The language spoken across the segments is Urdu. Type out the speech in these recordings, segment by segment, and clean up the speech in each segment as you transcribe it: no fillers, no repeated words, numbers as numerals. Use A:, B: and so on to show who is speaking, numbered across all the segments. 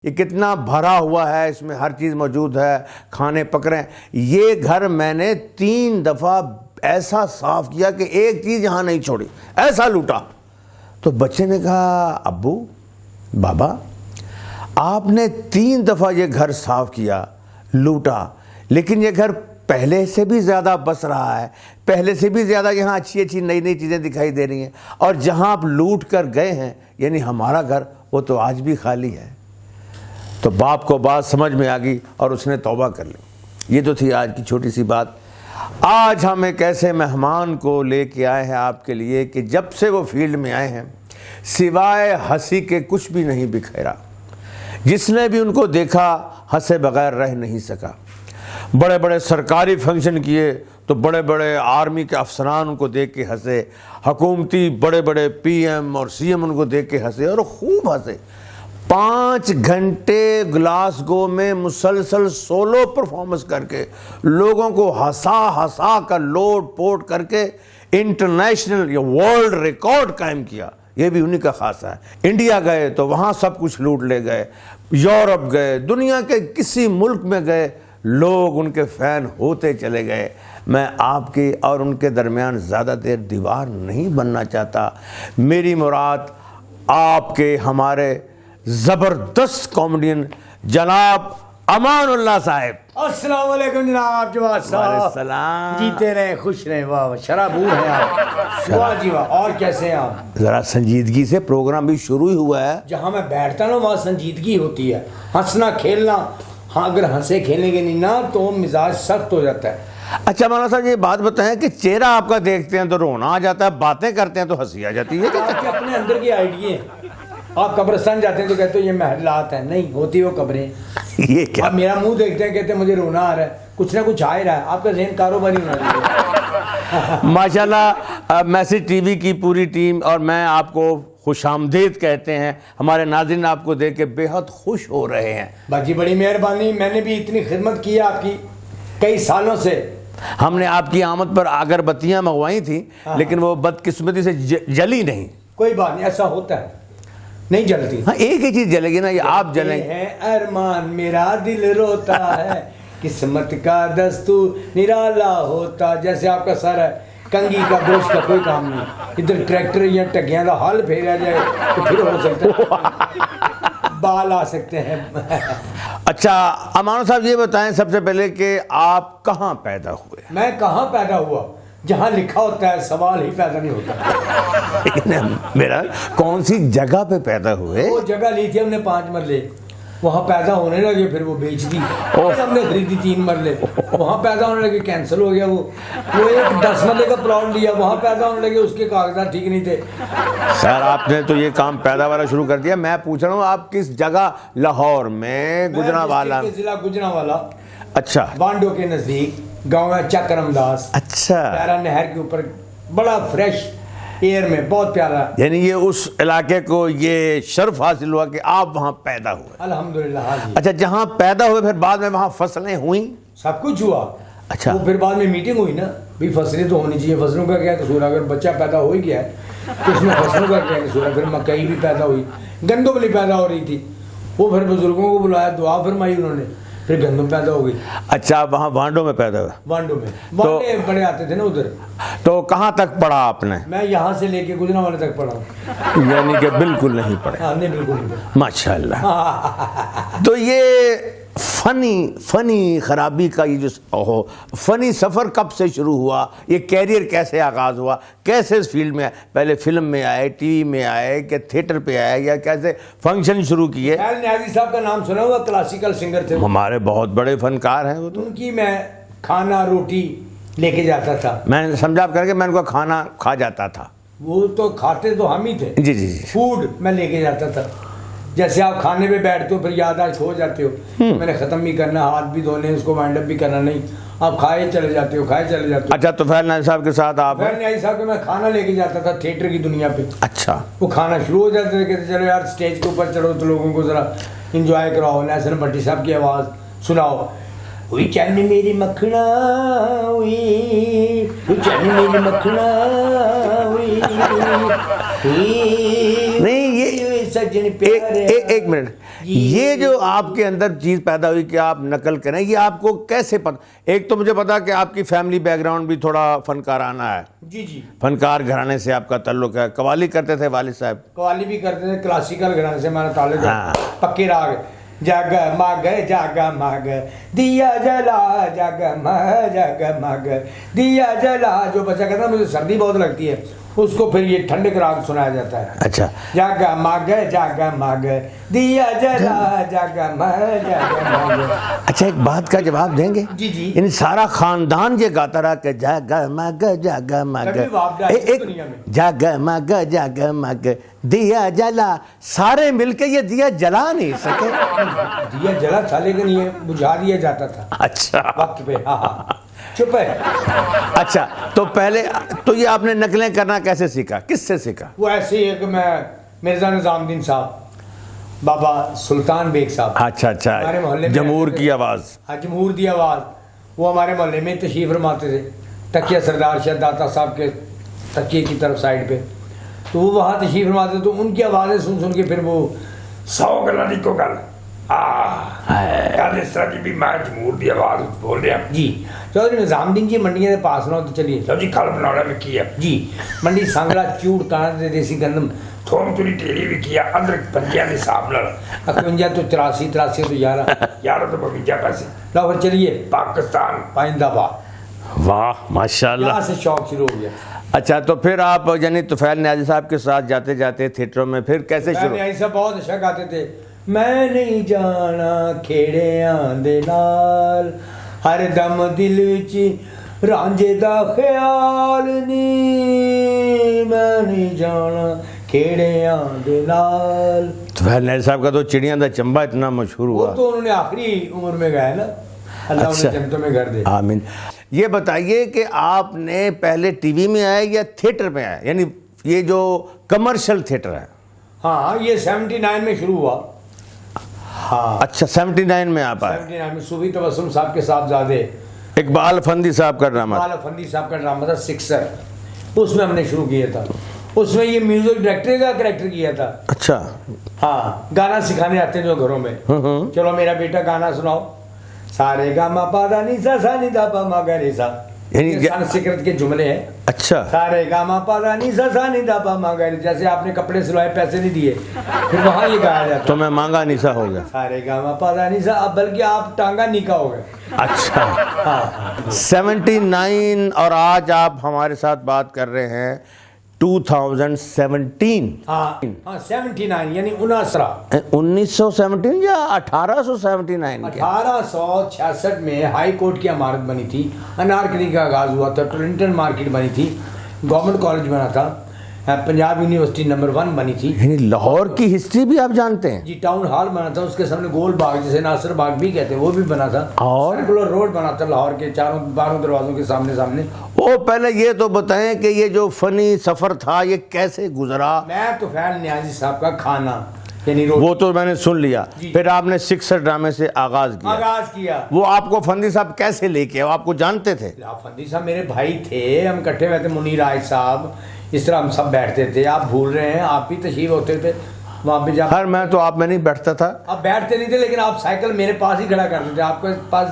A: یہ کتنا بھرا ہوا ہے، اس میں ہر چیز موجود ہے، کھانے پک رہے ہیں۔ یہ گھر میں نے 3 دفعہ ایسا صاف کیا کہ ایک چیز یہاں نہیں چھوڑی، ایسا لوٹا۔ تو بچے نے کہا ابو، بابا، آپ نے 3 دفعہ یہ گھر صاف کیا، لوٹا، لیکن یہ گھر پہلے سے بھی زیادہ بس رہا ہے، پہلے سے بھی زیادہ یہاں اچھی اچھی نئی نئی چیزیں دکھائی دے رہی ہیں، اور جہاں آپ لوٹ کر گئے ہیں یعنی ہمارا گھر، وہ تو آج بھی خالی ہے۔ تو باپ کو بات سمجھ میں آ گئی اور اس نے توبہ کر لی۔ یہ تو تھی آج کی چھوٹی سی بات۔ آج ہم ایک ایسے مہمان کو لے کے آئے ہیں آپ کے لیے کہ جب سے وہ فیلڈ میں آئے ہیں سوائے ہنسی کے کچھ بھی نہیں بکھیرا۔ جس نے بھی ان کو دیکھا ہنسے بغیر رہ نہیں سکا۔ بڑے بڑے سرکاری فنکشن کیے تو بڑے بڑے آرمی کے افسران ان کو دیکھ کے ہنسے، حکومتی بڑے بڑے پی ایم اور سی ایم ان کو دیکھ کے ہنسے اور خوب ہنسے۔ 5 گھنٹے گلاسگو میں مسلسل سولو پرفارمنس کر کے لوگوں کو ہنسا کر لوٹ پوٹ کر کے انٹرنیشنل یا ورلڈ ریکارڈ قائم کیا۔ یہ بھی انہی کا خاصہ ہے۔ انڈیا گئے تو وہاں سب کچھ لوٹ لے گئے، یورپ گئے، دنیا کے کسی ملک میں گئے، لوگ ان کے فین ہوتے چلے گئے۔ میں آپ کی اور ان کے درمیان زیادہ دیر دیوار نہیں بننا چاہتا۔ میری مراد آپ کے ہمارے زبردست کامیڈین جناب امان اللہ صاحب۔
B: السلام علیکم جناب جواد صاحب۔
A: السلام۔
B: جیتے رہے، خوش رہے۔ واہ، شرابور ہیں آپ۔ واہ جی واہ۔ اور کیسے ہیں آپ؟
A: ذرا سنجیدگی سے، پروگرام بھی شروع ہی ہوا ہے۔
B: جہاں میں بیٹھتا نا وہاں سنجیدگی ہوتی ہے، ہنسنا کھیلنا۔ ہاں اگر ہنسے کھیلیں گے نہیں نا تو مزاج سخت ہو جاتا ہے۔
A: اچھا مولانا صاحب یہ بات بتائیں کہ چہرہ آپ کا دیکھتے ہیں تو رونا آ جاتا ہے، باتیں کرتے ہیں تو ہنسی آ جاتی ہے۔
B: آپ کے اپنے اندر کی آئیڈیے ہیں۔ آپ قبرستان جاتے ہیں تو کہتے ہو یہ محلات ہیں، نہیں ہوتی وہ قبریں۔
A: یہ کیا؟
B: آپ میرا منہ دیکھتے ہیں کہتے ہیں مجھے رونا آ رہا ہے، کچھ نہ کچھ آ ہی رہا ہے۔ آپ کا ذہن کاروباری ہونا چاہیے۔
A: ماشاءاللہ میسج ٹی وی کی پوری ٹیم اور میں آپ کو خوش آمدید کہتے ہیں۔ ہمارے ناظرین آپ کو دیکھ کے بے حد خوش ہو رہے ہیں۔
B: باجی بڑی مہربانی، میں نے بھی اتنی خدمت کی ہے آپ کی کئی سالوں سے۔
A: ہم نے آپ کی آمد پر اگربتیاں منگوائی تھیں لیکن وہ بدقسمتی سے جلی نہیں۔
B: کوئی بات نہیں، ایسا ہوتا ہے، نہیں جلتی۔
A: ہاں ایک ہی چیز جلے گی نا، یہ آپ جلیں گے۔
B: ہے ارمان میرا دل روتا ہے، قسمت کا دستور نرالا ہوتا۔ جیسے آپ کا سر ہے، کنگھی کا گوشت کا کوئی کام نہیں، ادھر ٹریکٹر یا ٹگیاں کا حل پھیرا جائے تو پھر ہو سکتا ہے بال آ سکتے ہیں۔
A: اچھا امان صاحب یہ بتائیں سب سے پہلے کہ آپ کہاں پیدا ہوئے؟
B: میں کہاں پیدا ہوا؟ جہاں لکھا ہوتا ہے سوال ہی پیدا نہیں ہوتا۔
A: میرا کون سی جگہ پہ پیدا ہوئے؟
B: وہ جگہ لی تھی ہم نے 5 مرلے، وہاں پیدا ہونے لگے، پھر وہ بیچ دی۔ ہم نے خریدی 3 مرلے، وہاں پیدا ہونے لگے، کینسل ہو گیا۔ وہ ایک 10 مرلے کا پلاٹ لیا، وہاں پیدا ہونے لگے، اس کے کاغذات ٹھیک نہیں تھے۔
A: سر آپ نے تو یہ کام پیدا والا شروع کر دیا۔ میں پوچھ رہا ہوں آپ کس جگہ؟ لاہور میں گجرانوالہ؟
B: ضلع گجرانوالہ،
A: اچھا،
B: وانڈو کے نزدیک گاؤں ہے چکرم داس۔
A: اچھا،
B: پیارا نہر کے اوپر، بڑا فریش ایئر میں، بہت پیارا۔
A: یعنی یہ اس علاقے کو یہ شرف حاصل ہوا کہ آپ وہاں پیدا ہوئے؟
B: الحمدللہ۔ ہاں جی۔
A: اچھا جہاں پیدا ہوئے پھر بعد میں وہاں فصلیں ہوئیں؟
B: سب کچھ ہوا۔
A: اچھا،
B: وہ پھر بعد میں میٹنگ ہوئی نا، بھی فصلیں تو ہونی چاہیے، فصلوں کا کیا قصور؟ اگر بچہ پیدا ہو ہی گیا ہے تو اس میں فصلوں کا کیا قصور ہے؟ پھر مکئی بھی پیدا ہوئی، گندم بھی پیدا ہو رہی تھی، وہ پھر بزرگوں کو بلایا، دعا فرمائی انہوں نے، پھر گندم پیدا ہو گئی۔
A: اچھا وہاں وانڈو میں پیدا ہوا؟
B: وانڈو میں، وانڈے بڑے آتے تھے نا ادھر۔
A: تو کہاں تک پڑھا آپ نے؟
B: میں یہاں سے لے کے گجرانوالے تک پڑھا ہوں۔
A: یعنی کہ بالکل نہیں پڑھے؟
B: ہاں نہیں، بالکل نہیں۔
A: ماشاءاللہ۔ تو یہ فنی خرابی کا یہ جو فنی سفر کب سے شروع ہوا, یہ کیریئر کیسے آغاز ہوا, کیسے اس فیلڈ میں آئے, پہلے فلم میں آئے, ٹی وی میں آئے, کہ تھیٹر پہ آئے, یا کیسے فنکشن شروع کیے؟
B: خیال نیازی صاحب کا نام سنا ہوا, کلاسیکل سنگر تھے,
A: ہمارے بہت بڑے فنکار ہیں وہ تو.
B: ان کی میں کھانا روٹی لے کے جاتا تھا.
A: میں سمجھا کر کے میں ان کو کھانا کھا جاتا تھا.
B: وہ تو کھاتے تو ہم ہی تھے.
A: جی جی جی.
B: فوڈ میں لے کے جاتا تھا. جیسے آپ کھانے پہ بیٹھتے ہو پھر یادداشت کھو جاتے ہو, میں نے ختم بھی کرنا, ہاتھ بھی دھونے, اس کو وائنڈ اپ بھی کرنا نہیں, آپ کھائے چلے جاتے ہو.
A: اچھا طفیل نیازی صاحب کے ساتھ آپ؟
B: طفیل نیازی صاحب کو میں کھانا لے کے جاتا تھا تھیٹر کی دنیا پہ.
A: اچھا.
B: وہ کھانا شروع ہو جاتے تھے, کہتے چلو یار اسٹیج کے اوپر چڑھو تو لوگوں کو ذرا انجوائے کراؤ, نیلسن بھٹی صاحب کی آواز سناؤ, وہی چین میری مکھنا ہوئی, چین میری مکھنا ہوئی,
A: نہیں یہ ایک منٹ, یہ جو آپ کے اندر چیز پیدا ہوئی کہ آپ نقل کریں, یہ آپ کو کیسے پتہ؟ ایک تو مجھے پتا کہ آپ کی فیملی بیک گراؤنڈ بھی تھوڑا فنکارانہ ہے.
B: جی جی.
A: فنکار گھرانے سے آپ کا تعلق ہے. قوالی کرتے تھے والد صاحب؟
B: قوالی بھی کرتے تھے. کلاسیکل گھرانے سے ہمارا تعلق ہے. پکے راگ, جگ مگ دیا جلا, جگ مگ دیا جلا, جو بچہ کہتا ہے مجھے سردی بہت لگتی ہے, اس کو پھر یہ ٹھنڈے کا راگ سنایا جاتا ہے.
A: اچھا.
B: جگ مگ دیا جلا, جگ مگ.
A: اچھا ایک بات کا جواب دیں گے؟
B: جی جی.
A: یعنی سارا خاندان یہ گاتا رہا کہ جگ مگ جگ مگ دیا جلا, سارے مل کے یہ دیا جلا نہیں سکے.
B: دیا جلا تھا لیکن یہ بجھا دیا جاتا تھا
A: اچھا
B: وقت پہ. ہاں چپ ہے.
A: اچھا تو پہلے تو یہ آپ نے نقلیں کرنا کیسے سیکھا, کس سے سیکھا؟
B: وہ ایسے ہی ہے کہ میں مرزا نظام الدین صاحب, بابا سلطان بیگ صاحب,
A: اچھا اچھا, جمہور کی آواز,
B: جمہور دی آواز, وہ ہمارے محلے میں تشریف فرماتے تھے. تکیہ سردار شاہ داتا صاحب کے تکیے کی طرف سائڈ پہ, تو وہ وہاں تشریف فرماتے تھے. تو ان کی آوازیں سن کے پھر وہ 100 گلا نہیں کو گل اس طرح کی بھی میں جمہور دی آواز بول رہا جی. چودھری نظام الدین جی منڈیاں دے پاس نہ ہو تو چلیے لو جی کھل بنا میں کیا جی. منڈی سانگلا چوڑ کانا دے دیسی گندم تھوم توری ٹیری بھی کیا, ادرک پنجیاں دے حساب نال 51 تو 83 تو 11 تو 52 پیسے. لو پھر چلیے پاکستان پائندہ باد.
A: واہ ماشاءاللہ,
B: یہاں سے شوق شروع ہو گیا.
A: اچھا تو پھر آپ یعنی طفیل نیازی صاحب کے ساتھ جاتے جاتے تھیٹروں میں پھر کیسے شروع؟
B: نیازی صاحب بہت اچھا گاتے تھے. میں نہیں جانا کھیڑیاں دے نال, ہر دم دل وچ رانجے دا خیال نی, میں نہیں جانا کھیڑیاں دے نال.
A: طفیل نیازی صاحب کا تو چڑیاں دا چمبا اتنا مشہور ہوا.
B: وہ تو انہوں نے آخری عمر میں گایا نا, اللہ انہیں جنتوں میں گھر دے.
A: آمین. یہ بتائیے کہ آپ نے پہلے ٹی وی میں آئے یا تھیٹر میں آئے, یعنی یہ جو کمرشل تھیٹر ہے؟
B: ہاں یہ 79 میں شروع ہوا. ہاں
A: اچھا 79 میں آپ آئے.
B: 79 میں صوفی تبسم صاحب کے صاحب زادے
A: اقبال افندی صاحب کا ڈرامہ,
B: اقبال افندی صاحب کا ڈرامہ تھا سکسر, اس میں ہم نے شروع کیا تھا. اس میں یہ میوزک ڈائریکٹر کا کریکٹر کیا تھا.
A: اچھا.
B: ہاں گانا سکھانے آتے ہیں جو گھروں میں, چلو میرا بیٹا گانا سناؤ, سارے گا ما پا دا نی سا سا نی دا پا ما گا رے سا, یعنی سنسکرت کے جملے ہیں.
A: اچھا.
B: سارے گا ما پا دا نی سا سا نی دا پا ما گا رے, جیسے آپ نے کپڑے سلوائے پیسے نہیں دیے پھر وہاں یہ گایا جاتا
A: تو میں مانگا نیسا ہو گیا.
B: سارے گا ما پا دا نی سا, اب بلکہ آپ ٹانگا نیکا ہو گئے.
A: اچھا 79 اور آج آپ ہمارے ساتھ بات کر رہے ہیں 2017.
B: ہاں 79 یعنی
A: 1917 یا 1879؟
B: 1866 میں ہائی کورٹ کی عمارت بنی تھی, انارکلی کا آغاز ہوا تھا, ٹورنٹن مارکیٹ بنی تھی, گورنمنٹ کالج بنا تھا, پنجاب یونیورسٹی نمبر 1 بنی تھی.
A: یعنی لاہور کی ہسٹری بھی آپ جانتے ہیں؟
B: جی ٹاؤن ہال بنا تھا, اس کے سامنے گول باغ جسے ناصر باغ بھی کہتے ہیں وہ بھی بنا تھا,
A: اور
B: سرکولر روڈ بنا تھا لاہور کے باروں دروازوں کے سامنے سامنے.
A: وہ پہلے یہ تو بتائیں کہ یہ جو فنی سفر تھا یہ کیسے گزرا؟
B: میں طفیل نیازی صاحب کا کھانا یعنی
A: وہ تو میں نے سن لیا. پھر آپ نے سکسر ڈرامے سے آغاز کیا. وہ آپ کو فندی صاحب کیسے لے کے, آپ کو جانتے تھے؟
B: فندی صاحب میرے بھائی تھے, ہم اکٹھے ہوئے تھے, منیر آج صاحب, اس طرح ہم سب بیٹھتے تھے. آپ بھول رہے ہیں, آپ بھی تشریف ہوتے تھے وہاں پہ.
A: میں تو آپ میں نہیں بیٹھتا تھا.
B: آپ بیٹھتے نہیں تھے لیکن آپ سائیکل میرے پاس ہی کھڑا کرتے تھے. آپ کے پاس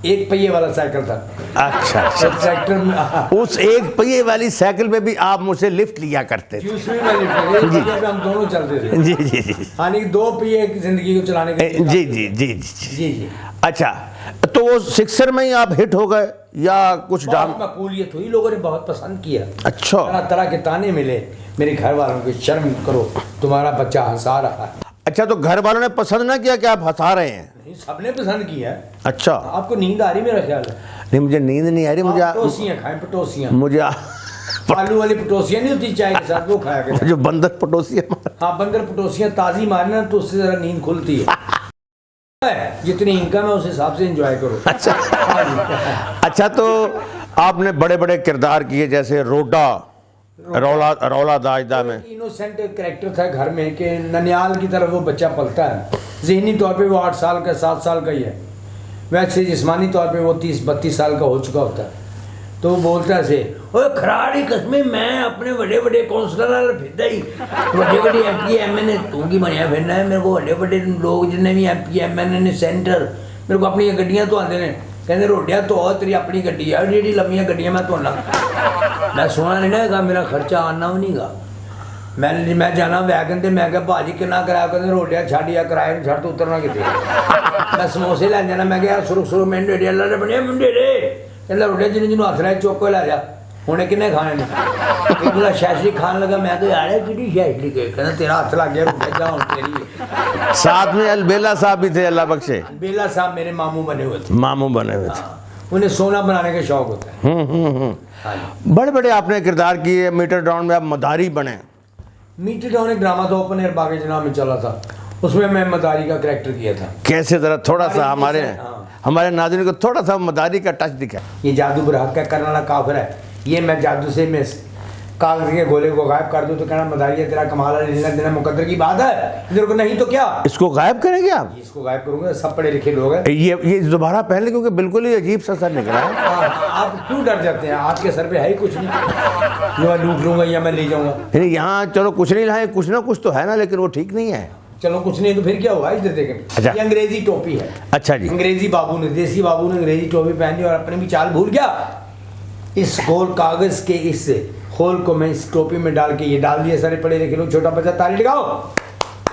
B: ایک پہیے والا سائیکل تھا.
A: اچھا اچھا.
B: ٹریکٹر میں
A: اس ایک پہیے والی سائیکل پہ بھی آپ مجھ سے لفٹ لیا کرتے تھے؟
B: اس میں ایک پہیے پہ ہم دونوں چلتے تھے.
A: جی جی جی
B: یعنی کہ 2 پہیے زندگی کو چلانے کے لیے.
A: جی جی جی
B: جی جی.
A: اچھا تو وہ سکسر میں ہی آپ ہٹ ہو گئے یا کچھ ڈام؟
B: بہت مقبولیت ہوئی, لوگوں نے بہت پسند کیا.
A: اچھا.
B: طرح طرح کے تانے ملے میرے گھر والوں کے, شرم کرو تمہارا بچہ ہنسا رہا ہے.
A: اچھا تو گھر والوں نے پسند نہ کیا کہ آپ ہنسا رہے ہیں؟
B: نہیں, سب نے پسند کیا ہے.
A: اچھا.
B: آپ کو نیند آ رہی میرا خیال ہے؟
A: نہیں مجھے نیند نہیں آ رہی.
B: پٹوسیاں کھائیں, پٹوسیاں,
A: مجھے
B: آلو والی پٹوسیاں نہیں ہوتی چائے کے ساتھ, وہ کھایا کریں.
A: جو بندر پٹوسی.
B: ہاں بندر پٹوسیاں تازی مارنا تو اس سے ذرا نیند کھلتی ہے. جتنی انکم ہے اس حساب سے انجوائے کرو.
A: اچھا. اچھا تو آپ نے بڑے بڑے کردار کیے جیسے روڈا, رولا داجدہ میں.
B: انوسینٹ کریکٹر تھا گھر میں کہ ننیال کی طرف وہ بچہ پلتا ہے. ذہنی طور پہ وہ 8 سال کا 7 سال کا ہی ہے, ویسے جسمانی طور پہ وہ 30-32 سال کا ہو چکا ہوتا ہے. تو وہ بولتا ہے اوے کھراڑی قسمیں میں اپنے بڑے بڑے کونسلر والے پھردا ہی, بڑے بڑے ایم پی ایم این اے تو کی بنیا پھرنا ہے. میرے کو بڑے بڑے لوگ جتنے بھی M P M N a centre میرے کو اپنی گڈیاں تو آتے ہیں, کہتے روڈیا تو تیری اپنی گڈی ہے, ایڈی لمبیاں گڈیاں میں تو میں سونا نہیں نا گا, میرا خرچہ آنا بھی نہیں گا. میں جانا ویگن تے, میں کہا بھاجی کنا کرایہ, کہتے روڈیا چھڈ یا کرایہ چھڈ تو اترنا کتے. میں سموسے لے جانا, میں کہا سرخ سرخ منڈے ڈے اللہ نے بنے منڈے ڈے اللہ روڈیا جن جنوں ہاتھ لائے چوک کو لے جا. ہوں کنے کھانے نے بولا شیشلی کھان لگا, میں تو یار کہڑی شیشلی کے, کہنا تیرا ہاتھ لگ گیا روڈیا جا ہوں تیری.
A: ساتھ میں البیلا صاحب بھی تھے, اللہ بخشے.
B: بیلا صاحب میرے ماموں بنے ہوئے تھے.
A: ماموں بنے ہوئے تھے.
B: انہیں سونا بنانے کا شوق ہوتا ہے.
A: بڑے بڑے آپ نے کردار کیے. میٹر ڈاؤن میں آپ مداری بنے.
B: میٹر ڈاؤن ایک ڈرامہ تھا اوپن ایئر باغ جناب میں چلا تھا, اس میں میں مداری کا کریکٹر کیا تھا.
A: کیسے ذرا تھوڑا سا ہمارے ناظرین کو تھوڑا سا مداری کا ٹچ دکھا.
B: یہ جادو برحق ہے, کرنے والا کافر ہے. یہ میں جادو سے میں کاغذ کے گولے کو غائب کر دوں تو کہنا مداری ہے تیرا کمال ہے, لینا دینا مقدر کی بات ہے. ادھر کو نہیں تو کیا
A: اس کو غائب کریں گے آپ؟
B: اس کو غائب کروں گا, سب پڑھے لکھے لوگ ہیں.
A: یہ دوبارہ پہلے کیونکہ بالکل ہی عجیب سا سر نکلا ہے.
B: آپ کیوں ڈر جاتے ہیں؟ آپ کے سر پہ ہے ہی کچھ نہیں جو میں لوٹ لوں گا یا میں لے جاؤں گا.
A: یہاں چلو کچھ نہیں لائے, کچھ نہ کچھ تو ہے نا, لیکن وہ ٹھیک نہیں ہے.
B: چلو کچھ نہیں تو پھر کیا ہوا, ادھر دیکھیں. یہ انگریزی ٹوپی ہے.
A: اچھا جی.
B: انگریزی بابو نے, دیسی بابو نے انگریزی ٹوپی پہنی اور اپنی بھی چال بھول گیا. اس گول کاغذ کے اس خول کو میں اس ٹوپی میں ڈال کے یہ ڈال دیا. سارے پڑھے لکھے لوگ, چھوٹا بچہ تالی لگاؤ.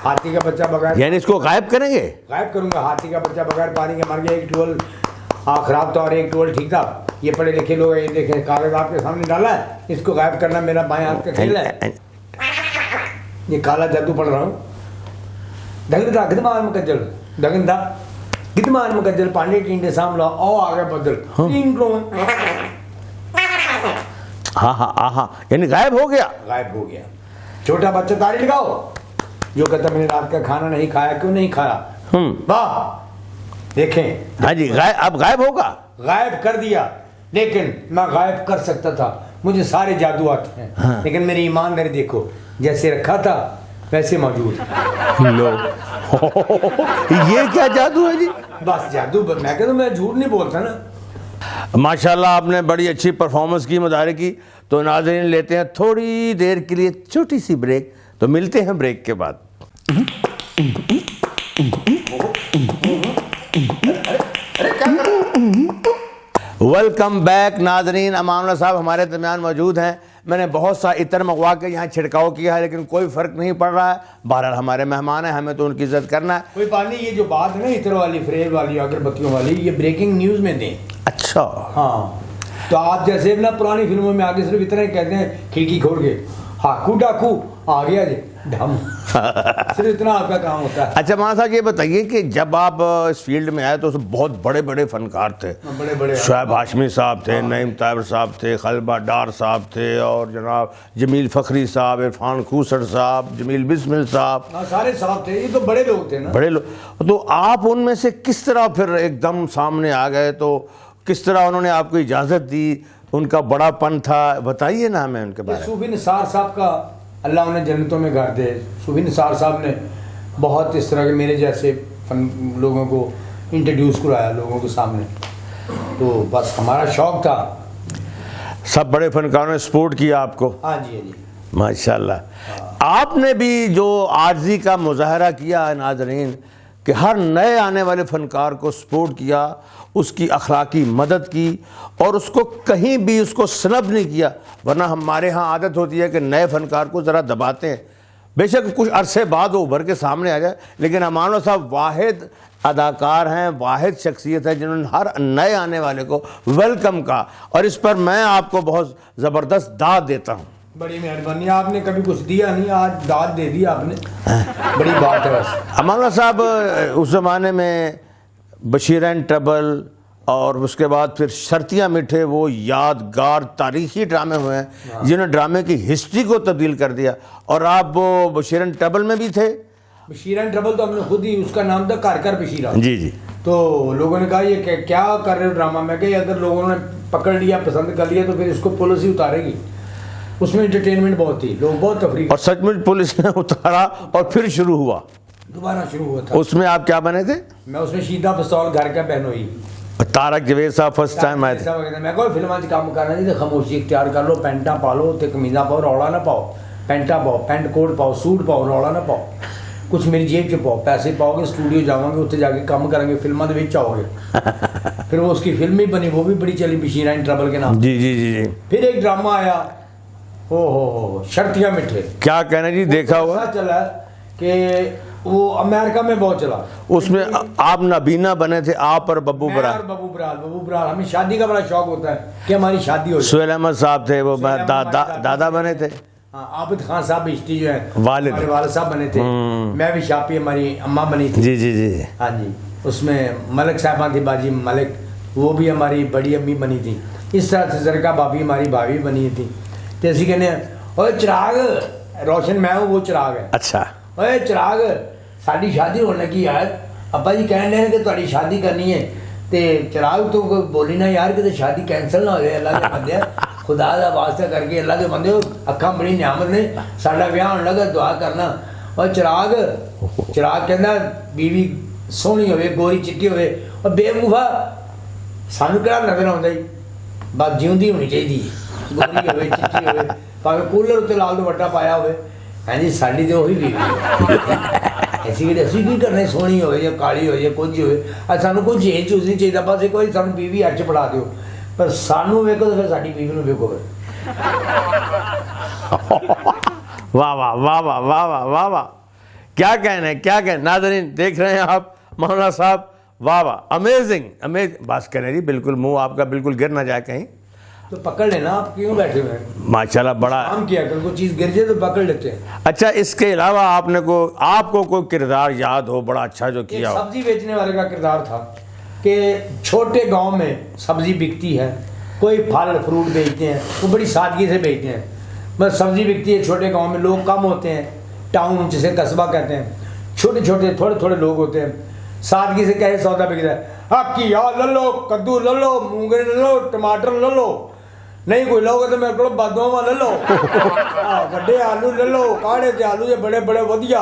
B: ہاتھی کا بچہ بغیر,
A: یعنی اس کو غائب کریں گے؟
B: غائب کروں گا. ہاتھی کا بچہ بغیر پانی کے مر گیا. ایک ٹول خراب تھا اور ایک ٹول ٹھیک تھا. یہ پڑھے لکھے لوگ ہیں, یہ دیکھیں کاغذ آپ کے سامنے ڈالا ہے, اس کو غائب کرنا میرا بائیں ہاتھ کا کھیل ہے. یہ کالا جادو پڑھ رہا ہوں. دگندا گدمان مکجل, دگندا گدمان مکجل پانڈے ٹینڈے ساملا او آگے بدل.
A: ہاں ہاں ہاں, یعنی غائب ہو گیا.
B: غائب ہو گیا. چھوٹا بچہ تالی لگاؤ. جو کہتا میں نے رات کا کھانا نہیں کھایا, کیوں نہیں کھایا؟ واہ دیکھیں.
A: ہاں جی, اب غائب ہوگا.
B: غائب کر دیا, لیکن میں غائب کر سکتا تھا. مجھے سارے جادو آتے ہیں, لیکن میری ایمانداری دیکھو, جیسے رکھا تھا ویسے موجود.
A: لو یہ کیا جادو ہے جی؟
B: بس جادو, میں کہتا ہوں میں جھوٹ نہیں بولتا نا.
A: ماشاءاللہ آپ نے بڑی اچھی پرفارمنس کی مداری کی. تو ناظرین لیتے ہیں تھوڑی دیر کے لیے چھوٹی سی بریک, تو ملتے ہیں بریک کے بعد. ویلکم بیک ناظرین. امان اللہ صاحب ہمارے درمیان موجود ہیں. میں نے بہت سا عطر منگوا کے یہاں چھڑکاؤ کیا ہے, لیکن کوئی فرق نہیں پڑ رہا ہے. بہرحال ہمارے مہمان ہیں, ہمیں تو ان کی عزت کرنا ہے.
B: کوئی بات نہیں, یہ جو بات ہے نا عطر والی, فریل والی, اگربتیوں والی, یہ بریکنگ نیوز میں دیں.
A: اچھا
B: ہاں, تو آپ جیسے نا پرانی فلموں میں آگے صرف اتنا ہی کہتے ہیں کھڑکی کھوڑ کے ہاکو ڈاکو آ گیا جی ڈھم, صرف اتنا آپ کا کام ہوتا ہے.
A: اچھا مولانا صاحب یہ بتائیے کہ جب آپ اس فیلڈ میں آئے تو اس بہت بڑے بڑے فنکار تھے.
B: بڑے بڑے
A: شعیب ہاشمی صاحب تھے, نعیم طاہر صاحب تھے, خلبہ ڈار صاحب تھے, اور جناب جمیل فخری صاحب, عرفان کھوسر صاحب, جمیل بسمل صاحب,
B: سارے صاحب تھے. یہ تو بڑے لوگ تھے نا,
A: بڑے لوگ. تو آپ ان میں سے کس طرح پھر ایک دم سامنے آ گئے, تو کس طرح انہوں نے آپ کو اجازت دی؟ ان کا بڑا پن تھا, بتائیے نا ہمیں ان کے بارے میں.
B: صوفی نثار صاحب کا اللہ انہیں جنتوں میں گھر دے. صوفی نثار صاحب نے بہت اس طرح کے میرے جیسے لوگوں کو انٹروڈیوس کرایا لوگوں کے سامنے. تو بس ہمارا شوق تھا.
A: سب بڑے فنکاروں نے سپورٹ کیا آپ کو.
B: ہاں جی, ہاں جی,
A: ماشاءاللہ. آپ نے بھی جو عاجزی کا مظاہرہ کیا ہے ناظرین, کہ ہر نئے آنے والے فنکار کو سپورٹ کیا, اس کی اخلاقی مدد کی اور اس کو کہیں بھی اس کو سنب نہیں کیا. ورنہ ہمارے ہاں عادت ہوتی ہے کہ نئے فنکار کو ذرا دباتے ہیں. بے شک کچھ عرصے بعد وہ ابھر کے سامنے آ جائے, لیکن امان اللہ صاحب واحد اداکار ہیں, واحد شخصیت ہے جنہوں نے ہر نئے آنے والے کو ویلکم کہا, اور اس پر میں آپ کو بہت زبردست داد دیتا ہوں.
B: بڑی مہربانی, آپ نے کبھی کچھ دیا نہیں, آج داد دے دی آپ نے, بڑی بات ہے. بس
A: امان اللہ صاحب اس زمانے میں بشیر اینڈ ٹربل اور اس کے بعد پھر شرطیاں میٹھے, وہ یادگار تاریخی ڈرامے ہوئے ہیں جنہوں نے ڈرامے کی ہسٹری کو تبدیل کر دیا. اور آپ وہ بشیر اینڈ ٹربل میں بھی تھے.
B: بشیر اینڈ ٹربل تو ہم نے خود ہی, اس کا نام تھا کر بشیرہ.
A: جی جی.
B: تو لوگوں نے کہا یہ کیا کر رہے ہو ڈرامہ میں, کہ اگر لوگوں نے پکڑ لیا, پسند کر لیا, تو پھر اس کو پولیس ہی اتارے گی. اس میں انٹرٹینمنٹ بہت تھی, لوگ بہت تفریح,
A: اور سچ مچ پولیس نے اتارا اور پھر شروع ہوا,
B: دوبارہ شروع ہوا تھا.
A: اس میں آپ کیا بنے تھے؟
B: میں اس میں شیدہ پستول گھر کا بہنوئی.
A: تارک جوید صاحب فرسٹ ٹائم آئے تھے.
B: میں کوئی فلموں سے کام کرنا نہیں, خاموشی اختیار کر لو, پینٹاں پا لو, قمیضاں پاؤ, روڑا نہ پاؤ, پینٹاں پاؤ, پینٹ کوٹ پاؤ, سوٹ پاؤ, روڑا نہ پاؤ, کچھ میری جیب چ پاؤ, پیسے پاؤ گے, اسٹوڈیو جاؤ گے, اتنے جا کے کام کریں گے, فلموں کے بچ آؤ گے. پھر وہ اس کی فلم ہی بنی, وہ بھی بڑی چلی, بشیر اینڈ ٹربل کے نام.
A: جی جی جی جی.
B: پھر ایک ڈرامہ آیا, ہو شرطیاں میٹھے.
A: کیا کہنا جی, دیکھا ہوا
B: چلا کہ وہ امریکہ میں بہت چلا.
A: اس میں آپ نابینا بنے تھے, آپ اور ببو برال.
B: ببو برال ہمیں شادی کا بڑا شوق ہوتا ہے کہ ہماری شادی ہو جائے.
A: سہیل احمد صاحب تھے, وہ دادا بنے تھے.
B: ہاں, عابد خان صاحب بشتی جو ہیں
A: والد,
B: ہمارے والد صاحب بنے تھے. میں بھی شاپی, ہماری اماں بنی تھی.
A: جی جی جی.
B: ہاں جی. اس میں ملک صاحبہ تھی, باجی ملک, وہ بھی ہماری بڑی امی بنی تھی. اس طرح سے زرکا بھابھی ہماری بھابھی بنی تھی. تو اسی کہنے اوے چراغ, روشن میں ہوں, وہ چراغ ہے.
A: اچھا.
B: اوے چراغ, ساری شادی ہونے کی یار, ابا جی کہہ رہے ہیں کہ تاری شادی کرنی ہے. تے چراغ تو بولی نا یار کہ شادی کینسل نہ ہو جائے, اللہ کے بندے, خدا کا واسطہ کر کے, اللہ کے بندے, اکھاں بڑی نعمت نے, ساڈا بیاہ ہونے لگا, دعا کرنا. اور چراغ کہندا بیوی سونی ہوئے, گوری چٹی ہوئے, اور بے وفا سانو کہڑا نظر آਉਂدا جی, بس جیوندی ہونی چاہیے, گوری ہوئے, چٹی ہوئے, پاوے کولر اتنے لال دوپٹہ پایا ہوئے. ہاں جی, ساڈی تو وہی بیوی ایسی کہ اسی کی کرنے, سونی ہوئے یا کالی ہوئے یا کچھ ہوئے, سانو کوئی چیز چوز نہیں چاہیے, بس ایک بار سانو بیوی اچ پڑھا دیو, پر سانو ویکو تو پھر ساری بیوی نو ویکو.
A: واہ واہ واہ واہ واہ واہ واہ واہ, کیا کہنا ہے, کیا کہنا. ناظرین دیکھ رہے ہیں آپ مولانا صاحب, واہ واہ, امیزنگ امیزنگ. بس کہنے جی, بالکل منہ آپ کا بالکل گر نہ جائے کہیں.
B: تو پکڑ لینا, آپ کیوں بیٹھے ہوئے ہیں,
A: ماشاءاللہ بڑا
B: کام کیا کر, کوئی چیز گر جائے تو پکڑ لیتے ہیں.
A: اچھا, اس کے علاوہ آپ کو کوئی کردار یاد ہو بڑا اچھا جو کیا ہو؟
B: سبزی بیچنے والے کا کردار تھا کہ چھوٹے گاؤں میں سبزی بکتی ہے, کوئی پھل فروٹ بیچتے ہیں, وہ بڑی سادگی سے بیچتے ہیں. بس سبزی بکتی ہے چھوٹے گاؤں میں, لوگ کم ہوتے ہیں, ٹاؤن جسے قصبہ کہتے ہیں, چھوٹے چھوٹے تھوڑے تھوڑے لوگ ہوتے ہیں. سادگی سے کہے سودا بکتا ہے, آپ کی یاد لے لو, کدو لے لو, مونگے لے لو, ٹماٹر لے لو, نہیں کوئی لوگ تو میرے کو بادواں لے لو, وڈے آلو لے لو, کاڑے کے آلو بڑے بڑے ودیا,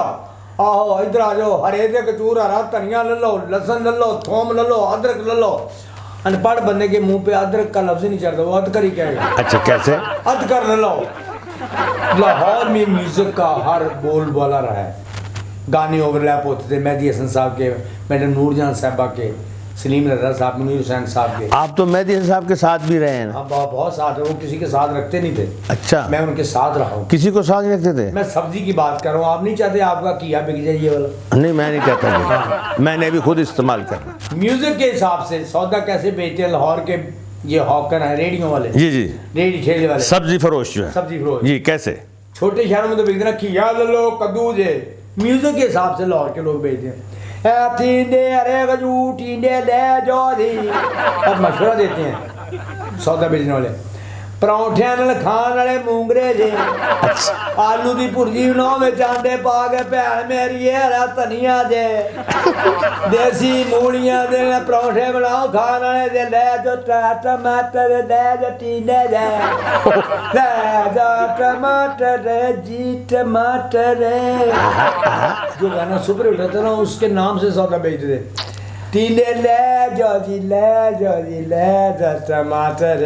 B: آہو ادھر آ جاؤ, ہرے دے کچور, ہرا دھنیا لے لو, لہسن لے لو, تھوم لے لو, ادرک لے لو. ان پڑھ بندے کے منہ پہ ادرک کا لفظ نہیں چڑھتا, وہ ادکر ہی کہے گا.
A: اچھا, کیسے؟
B: ادکر لے لو. لاہور میں میوزک کا ہر بول بالا رہا ہے, گانے اوور لیپ ہوتے تھے, مہدی حسن صاحب کے, میڈم نور جہاں صاحبہ کے, سلیم رضا صاحب, منیر حسین صاحب کے.
A: آپ تو مہدی حسن صاحب کے ساتھ بھی رہے ہیں.
B: ہاں, بہت ساتھ ہے, وہ کسی کے ساتھ رکھتے نہیں تھے.
A: اچھا,
B: میں ان کے ساتھ رہا ہوں.
A: کسی کو ساتھ رکھتے تھے؟
B: میں سبزی کی بات کر رہا ہوں, آپ نہیں چاہتے آپ کا کیا بک جائے یہ والا؟
A: نہیں, میں نہیں کہتا جی, میں نے بھی خود استعمال کرنا.
B: میوزک کے حساب سے سودا کیسے بیچتے ہیں لاہور کے یہ ہاکر ہیں, ریڈیو والے.
A: جی جی,
B: ریڈی ٹھیلے والے,
A: سبزی فروش جو ہے.
B: سبزی فروش
A: جی, کیسے؟
B: چھوٹے شہروں میں تو بیچتے ہیں کھیا لے لو, کدو جے. میوزک کے حساب سے لاہور کے لوگ بیچتے ہیں, ٹھینڈے ارے گجو ٹھینڈے لے جو دی, اب مشورہ دیتے ہیں سودا بیچنے والے. پرونٹھے نال کھان والے مونگرے جے, آلو دی بھرجی بناؤ میں چانڈے پا کے, بھੈਣ میری ہرا دھنیا جے, دیسی مولیاں دے پرونٹھے بناؤ کھان والے دے, لے جو ٹماٹر, لے جو ٹینڈے جے, لے جو ٹماٹر جی ٹماٹر. جو گانا سپر ہٹ تھا نا, اس کے نام سے سودا بیچتے تھے. تینے لے جاؤ جی لے جا ٹماٹر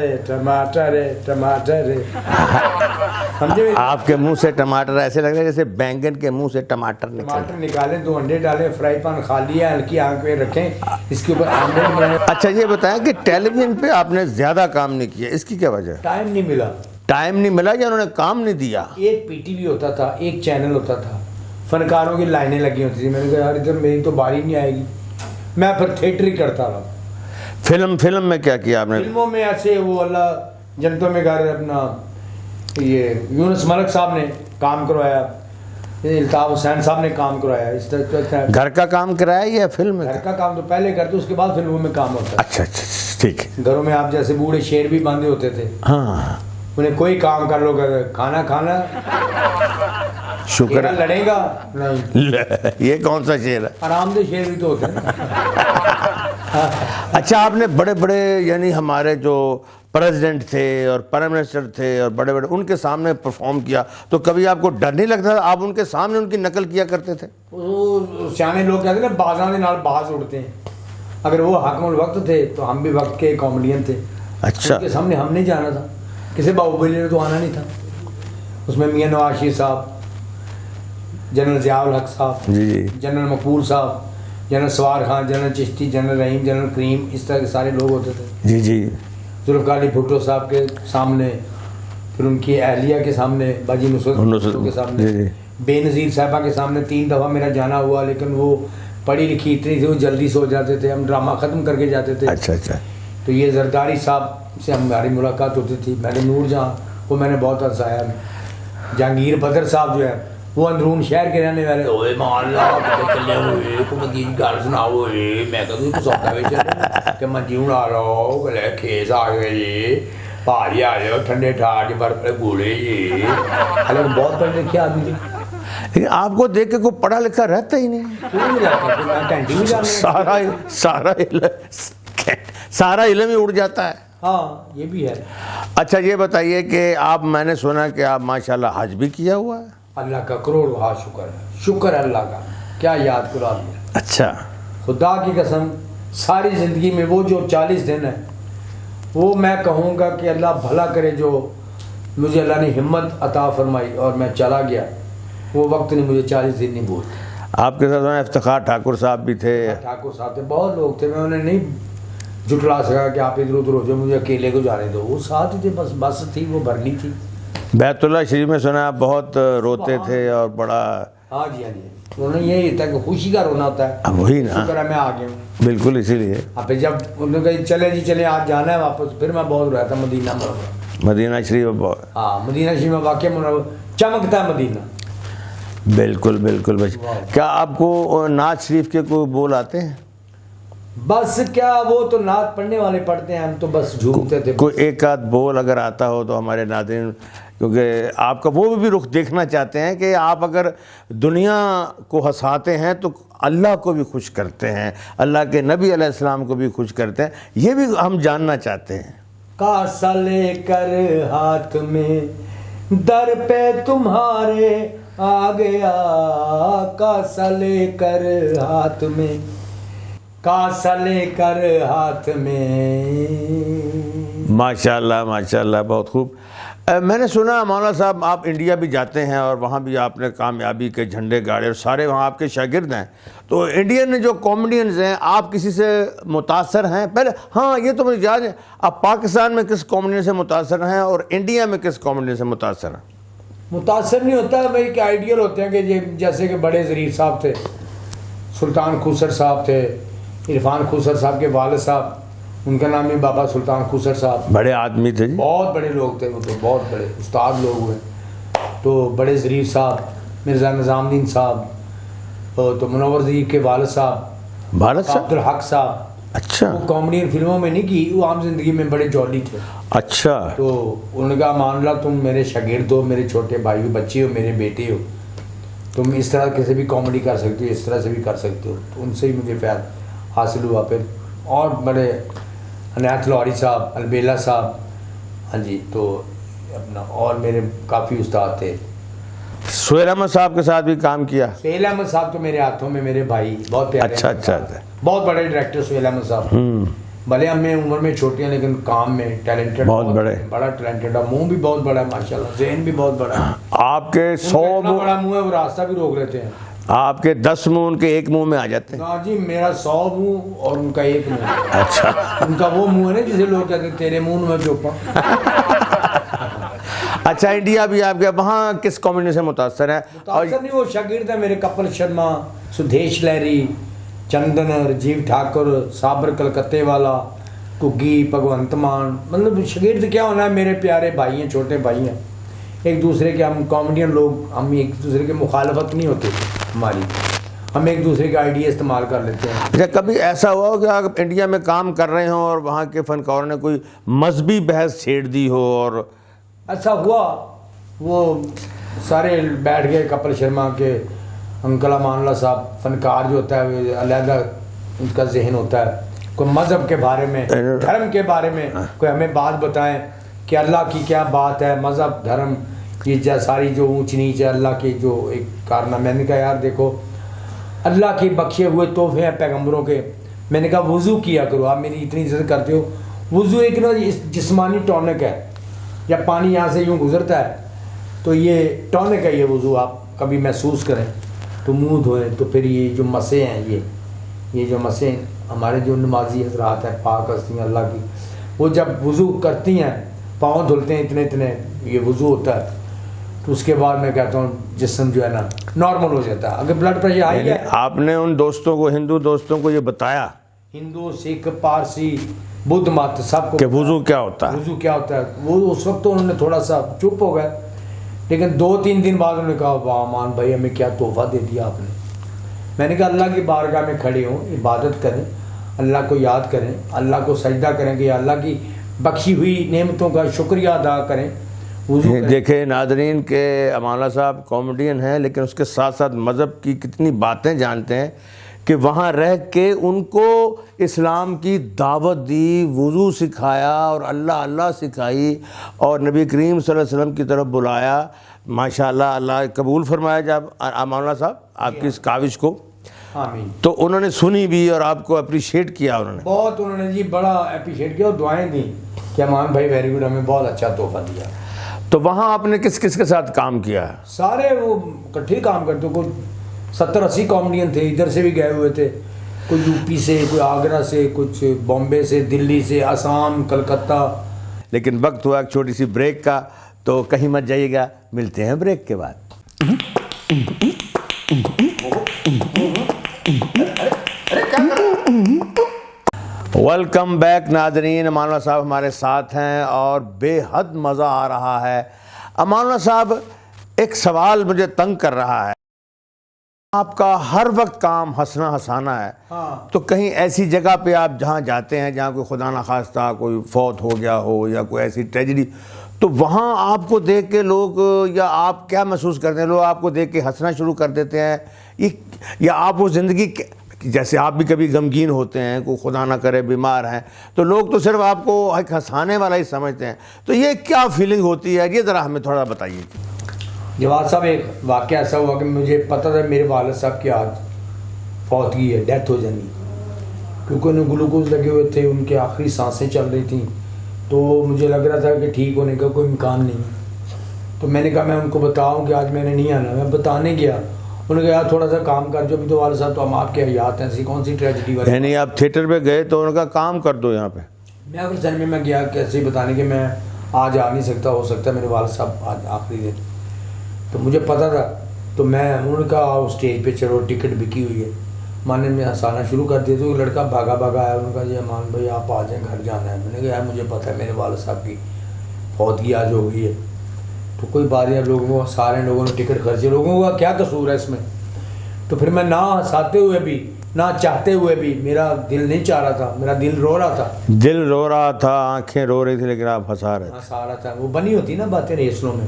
B: سمجھے؟
A: آپ کے منہ سے ٹماٹر ایسے لگ رہے ہیں جیسے بینگن کے منہ سے ٹماٹر
B: ٹماٹر نکالیں 2 انڈے ڈالیں فرائی پان خالی ہے ہلکی آنکھ پہ رکھیں اس کے اوپر آملیٹ بنائیں.
A: اچھا یہ بتائیں کہ ٹیلی ویژن پہ آپ نے زیادہ کام نہیں کیا، اس کی کیا وجہ؟
B: ٹائم نہیں ملا.
A: ٹائم نہیں ملا یا انہوں نے کام نہیں دیا؟
B: ایک پی ٹی وی ہوتا تھا، ایک چینل ہوتا تھا، فنکاروں کی لائنیں لگی ہوتی تھی. میں نے کہا یار ادھر میری تو باری نہیں آئے گی، میں پھر تھیٹر ہی کرتا رہا.
A: فلم میں کیا کیا آپ نے؟
B: فلموں میں ایسے وہ اللہ جنتوں میں گھر اپنا یہ یونس ملک صاحب نے کام کروایا، الطاف حسین صاحب نے کام کرایا. اس طرح
A: گھر کا کام کرایا یا فلم میں؟
B: گھر کا کام تو پہلے کرتے اس کے بعد فلموں میں کام ہوتا ہے.
A: اچھا ٹھیک ہے.
B: گھروں میں آپ جیسے بوڑھے شیر بھی باندھے ہوتے تھے،
A: ہاں
B: انہیں کوئی کام کر لو کھانا
A: شکر ہے.
B: لڑے گا نہیں.
A: یہ کون سا شعر ہے؟
B: آرام دہ شیر بھی تو ہوتے ہیں نا.
A: اچھا آپ نے بڑے بڑے یعنی ہمارے جو پریزیڈنٹ تھے اور پرائم منسٹر تھے اور بڑے بڑے ان کے سامنے پرفارم کیا تو کبھی آپ کو ڈر نہیں لگتا تھا؟ آپ ان کے سامنے ان کی نقل کیا کرتے تھے؟
B: وہ سیانے لوگ کہتے ہیں نا بازاں دے نال باز اڑتے ہیں. اگر وہ حاکم الوقت تھے تو ہم بھی وقت کے کامیڈین تھے.
A: اچھا
B: ان کے سامنے ہم نہیں جانا تھا، کسی باہوبلی نے تو آنا نہیں تھا. اس میں میاں نواز شریف صاحب، جنرل ضیاء الحق صاحب،
A: جی
B: جنرل مقبول صاحب، جنرل سوار خان، جنرل چشتی، جنرل رحیم، جنرل کریم، اس طرح کے سارے لوگ ہوتے تھے.
A: جی
B: ذوالفقار علی بھٹو صاحب کے سامنے، پھر ان کی اہلیہ کے سامنے، باجی نصرت بھٹو کے سامنے، بے نظیر صاحبہ کے سامنے 3 دفعہ میرا جانا ہوا. لیکن وہ پڑھی لکھی اتنی تھی، وہ جلدی سو جاتے تھے، ہم ڈرامہ ختم کر کے جاتے تھے.
A: اچھا
B: تو یہ زرداری صاحب سے ہماری ملاقات ہوتی تھی. میں نے نور جہاں کو میں نے بہت ہنسایا. جہانگیر بدر صاحب جو ہے وہ اندرون شہر کے رہنے والے، اوے مان اللہ کتے چلے ہوئے کو مدی گل سناؤ ہوئے. میں کہوں تو سودا وچ کہ منجی اڑا لو گلے کھیس آ گئے جی، پہاڑی آ جاؤ ٹھنڈے ٹھاٹ برف گولے جی. حالانکہ بہت پڑھے لکھے آدمی تھے.
A: لیکن آپ کو دیکھ کے کوئی پڑھا لکھا رہتا ہی نہیں.
B: کیوں نہیں رہتا؟ میں کینٹین بھی جانا
A: سارا علم ہی اڑ جاتا ہے.
B: ہاں یہ بھی ہے.
A: اچھا یہ بتائیے کہ آپ، میں نے سنا کہ آپ ماشاءاللہ حج بھی کیا ہوا ہے.
B: اللہ کا کروڑ ہاں شکر ہے، شکر اللہ کا. کیا یاد کرا دیا.
A: اچھا
B: خدا کی قسم ساری زندگی میں وہ جو 40 دن ہیں وہ میں کہوں گا کہ اللہ بھلا کرے. جو مجھے اللہ نے ہمت عطا فرمائی اور میں چلا گیا، وہ وقت نے مجھے 40 دن نہیں بھولتے.
A: آپ کے ساتھ افتخار ٹھاکر صاحب بھی تھے.
B: ٹھاکر صاحب تھے، بہت لوگ تھے. میں انہیں نہیں جھٹلا سکا کہ آپ ادھر ادھر ہو جاؤ، مجھے اکیلے کو جانے دو. وہ ساتھ ہی تھے، بس تھی وہ بھرنی تھی.
A: بیت اللہ شریف میں سنا آپ بہت روتے تھے اور بڑا.
B: ہاں جی انہوں نے یہی ہوتا ہے کہ خوشی کا رونا ہوتا ہے.
A: وہی نا،
B: شکر ہے میں آ گیا ہوں.
A: بالکل اسی لیے.
B: پھر جب انہوں نے کہا چلے جی چلے آج جانا ہے واپس، پھر میں بہت رویا تھا. مدینہ منورہ،
A: مدینہ شریف
B: ہاں مدینہ شریف میں واقع چمکتا ہے مدینہ.
A: بالکل بھائی. کیا آپ کو نعت شریف کے کوئی بول آتے ہیں؟
B: بس کیا، وہ تو نعت پڑھنے والے پڑھتے ہیں، ہم تو بس جھومتے تھے.
A: کوئی ایک آدھ بول اگر آتا ہو تو ہمارے ناظرین، کیونکہ آپ کا وہ بھی رخ دیکھنا چاہتے ہیں کہ آپ اگر دنیا کو ہنساتے ہیں تو اللہ کو بھی خوش کرتے ہیں، اللہ کے نبی علیہ السلام کو بھی خوش کرتے ہیں. یہ بھی ہم جاننا چاہتے ہیں.
B: کاسا لے کر ہاتھ میں در پہ تمہارے آ گیا، کاسا لے کر ہاتھ میں، کاسا لے کر ہاتھ میں.
A: ماشاءاللہ بہت خوب. میں نے سنا مولانا صاحب آپ انڈیا بھی جاتے ہیں اور وہاں بھی آپ نے کامیابی کے جھنڈے گاڑے اور سارے وہاں آپ کے شاگرد ہیں. تو انڈین جو کامیڈینز ہیں، آپ کسی سے متاثر ہیں پہلے؟ ہاں یہ تو مجھے یاد ہے. آپ پاکستان میں کس کامیڈین سے متاثر ہیں اور انڈیا میں کس کامیڈین سے متاثر ہیں؟
B: متاثر نہیں ہوتا ہے بھائی کہ آئیڈیل ہوتے ہیں کہ جیسے کہ بڑے ظریف صاحب تھے، سلطان خوسر صاحب تھے، عرفان خوسر صاحب کے والد صاحب، ان کا نام ہے بابا سلطان خوسر صاحب.
A: بڑے آدمی تھے جی،
B: بہت بڑے لوگ تھے وہ تو، بہت بڑے استاد لوگ ہوئے. تو بڑے ظریف صاحب، مرزا نظام الدین صاحب، تو منور ظریف کے والد صاحب،
A: بھارت صاحب،
B: عبدالحق صاحب.
A: اچھا.
B: وہ کامیڈین فلموں میں نہیں کی، وہ عام زندگی میں بڑے جولی تھے.
A: اچھا.
B: تو انہوں نے کہا مان لا تم میرے شاگرد ہو، میرے چھوٹے بھائی ہو، بچے ہو، میرے بیٹے ہو، تم اس طرح کسی بھی کامیڈی کر سکتے ہو، اس طرح سے بھی کر سکتے ہو. تو ان سے ہی مجھے فیض حاصل ہوا. پھر اور بڑے عنایت لاہوری صاحب، البیلا صاحب، ہاں جی، تو اپنا اور میرے کافی استاد تھے.
A: سہیل احمد صاحب کے ساتھ بھی کام کیا؟
B: سہیل احمد صاحب تو میرے ہاتھوں میں میرے بھائی، بہت پیارے.
A: اچھا.
B: بہت بڑے ڈائریکٹر سہیل احمد صاحب، بھلے ہمیں عمر میں چھوٹے ہیں لیکن کام میں ٹیلنٹڈ،
A: بہت بڑے،
B: بڑا ٹیلنٹڈ ہے، منہ بھی بہت بڑا ہے ماشاءاللہ، ذہن بھی بہت بڑا ہے،
A: آپ کے 100
B: اتنا بڑا منہ ہے وہ راستہ بھی روک لیتے ہیں،
A: آپ کے 10 منہ ان کے ایک منہ میں آ جاتے ہیں.
B: ہاں جی میرا 100 منہ اور ان کا ایک منہ.
A: اچھا
B: ان کا وہ منہ ہے نا جسے لوگ کہتے ہیں تیرے منہ میں چوپا.
A: اچھا انڈیا بھی آپ کے وہاں کس کمیونٹی سے متاثر ہے؟ اور
B: متاثر نہیں، وہ شاگرد ہیں میرے، کپل شرما، سدھیش لہری، چندن، رجیو ٹھاکر، صابر کلکتے والا، کگی، بھگونت مان، مطلب شاگرد کیا ہونا ہے، میرے پیارے بھائی ہیں، چھوٹے بھائی ہیں، ایک دوسرے کے، ہم کامیڈین لوگ، ہم ایک دوسرے کے مخالفت نہیں ہوتے ہماری، ہم ایک دوسرے کے آئیڈیا استعمال کر لیتے ہیں.
A: اچھا کبھی ایسا ہوا ہو کہ آپ انڈیا میں کام کر رہے ہوں اور وہاں کے فنکاروں نے کوئی مذہبی بحث چھیڑ دی ہو؟ اور
B: ایسا ہوا، وہ سارے بیٹھ گئے، کپل شرما کے انکل امان اللہ صاحب، فنکار جو ہوتا ہے وہ علیحدہ ان کا ذہن ہوتا ہے، کوئی مذہب کے بارے میں، دھرم کے بارے میں کوئی ہمیں بات بتائیں کہ اللہ کی کیا بات ہے، مذہب، دھرم، یہ ساری جو اونچ نیچ ہے اللہ کی جو ایک کارنامہ. میں نے کہا یار دیکھو اللہ کے بخشے ہوئے تحفے ہیں پیغمبروں کے. میں نے کہا وضو کیا کرو، آپ میری اتنی عزت کرتے ہو، وضو ایک نا جسمانی ٹونک ہے، جب پانی یہاں سے یوں گزرتا ہے تو یہ ٹونک ہے، یہ وضو آپ کبھی محسوس کریں تو منہ دھوئیں تو پھر یہ جو مسے ہیں، یہ جو مسے ہمارے جو نمازی حضرات ہیں، پاک ہستیاں اللہ کی، وہ جب وضو کرتی ہیں پاؤں دھلتے ہیں اتنے یہ وضو ہوتا ہے، تو اس کے بعد میں کہتا ہوں جسم جو ہے نا نارمل ہو جاتا ہے. اگر بلڈ پریشر ہائی ہے،
A: آپ نے ان دوستوں کو، ہندو دوستوں کو یہ بتایا
B: ہندو، سکھ، پارسی، بدھ مت، سب کو
A: کہ وضو کیا ہوتا ہے؟
B: وضو کیا ہوتا ہے؟ وہ اس وقت تو انہوں نے تھوڑا سا چپ ہو گئے، لیکن 2-3 دن بعد انہوں نے کہا واہ مان بھائی ہمیں کیا تحفہ دے دیا آپ نے. میں نے کہا اللہ کی بارگاہ میں کھڑے ہوں، عبادت کریں، اللہ کو یاد کریں، اللہ کو سجدہ کریں کہ اللہ کی بخشی ہوئی نعمتوں کا شکریہ ادا کریں.
A: دیکھیں ناظرین کہ امان اللہ صاحب کامیڈین ہیں لیکن اس کے ساتھ ساتھ مذہب کی کتنی باتیں جانتے ہیں کہ وہاں رہ کے ان کو اسلام کی دعوت دی، وضو سکھایا اور اللہ سکھائی اور نبی کریم صلی اللہ علیہ وسلم کی طرف بلایا. ماشاءاللہ اللہ قبول فرمایا جب امان اللہ صاحب آپ کی اس کاوش کو.
B: آمین.
A: تو انہوں نے سنی بھی اور آپ کو اپریشیٹ کیا، انہوں نے
B: بہت، انہوں نے جی بڑا اپریشیٹ کیا اور دعائیں دیں کہ امان بھائی ویری گڈ، ہمیں بہت اچھا تحفہ دیا.
A: تو وہاں آپ نے کس کس کے ساتھ کام کیا ہے؟
B: سارے وہ اکٹھے کام کرتے، کوئی 70-80 کامیڈین تھے، ادھر سے بھی گئے ہوئے تھے، کوئی یو پی سے، کوئی آگرہ سے، کچھ بامبے سے، دلی سے، آسام، کلکتہ.
A: لیکن وقت ہوا ایک چھوٹی سی بریک کا، تو کہیں مت جائیے گا، ملتے ہیں بریک کے بعد. ویلکم بیک ناظرین، امان اللہ صاحب ہمارے ساتھ ہیں اور بے حد مزہ آ رہا ہے. امان اللہ صاحب ایک سوال مجھے تنگ کر رہا ہے، آپ کا ہر وقت کام ہنسنا ہنسانا ہے، تو کہیں ایسی جگہ پہ آپ جہاں جاتے ہیں جہاں کوئی خدا نخواستہ کوئی فوت ہو گیا ہو یا کوئی ایسی ٹریجڈی، تو وہاں آپ کو دیکھ کے لوگ، یا آپ کیا محسوس کرتے ہیں، لوگ آپ کو دیکھ کے ہنسنا شروع کر دیتے ہیں، یا آپ وہ زندگی جیسے آپ بھی کبھی غمگین ہوتے ہیں، کوئی خدا نہ کرے بیمار ہیں، تو لوگ تو صرف آپ کو ایک ہنسانے والا ہی سمجھتے ہیں، تو یہ کیا فیلنگ ہوتی ہے، یہ ذرا ہمیں تھوڑا بتائیے.
B: جواد صاحب ایک واقعہ ایسا ہوا کہ مجھے پتہ تھا میرے والد صاحب کی آج فوتگی ہے، ڈیتھ ہو جانی، کیونکہ انہیں گلوکوز لگے ہوئے تھے، ان کے آخری سانسیں چل رہی تھیں، تو مجھے لگ رہا تھا کہ ٹھیک ہونے کا کوئی امکان نہیں. تو میں نے کہا میں ان کو بتاؤں کہ آج میں نے نہیں آنا. میں بتانے گیا، انہوں نے کہا یار تھوڑا سا کام کر، جو بھی تو والد صاحب تو ہم آپ کے حیات ہیں، ایسی کون سی ٹریجڈی والی.
A: یعنی آپ تھیٹر پہ گئے تو ان کا کام کر دو یہاں پہ.
B: میں اگر سر میں گیا کیسے ہی بتانے کہ میں آج آ نہیں سکتا، ہو سکتا ہے میرے والد صاحب آج آخری دن. تو مجھے پتہ تھا، تو میں انہوں نے کہا آؤ اسٹیج پہ چلو، ٹکٹ بکی ہوئی ہے. مانے میں ہنسانا شروع کر دیا، تو ایک لڑکا بھاگا آیا، انہوں نے کہا جی امان بھائی آپ آ جائیں، گھر جانا ہے. میں نے کہا یار مجھے پتہ ہے میرے والد صاحب کی فوتگی آج ہو گئی ہے. تو کوئی بات نہیں، لوگوں کو، سارے لوگوں نے ٹکٹ خرچے، لوگوں کا کیا قصور ہے اس میں. تو پھر میں نہ ہنساتے ہوئے بھی نہ چاہتے ہوئے بھی، میرا دل نہیں چاہ رہا تھا، میرا دل رو رہا تھا،
A: دل رو رہا تھا، آنکھیں رو رہی تھی، لیکن آپ ہنسا رہے تھے.
B: ہنسا رہا تھا. وہ بنی ہوتی نا باتیں ریسلوں میں،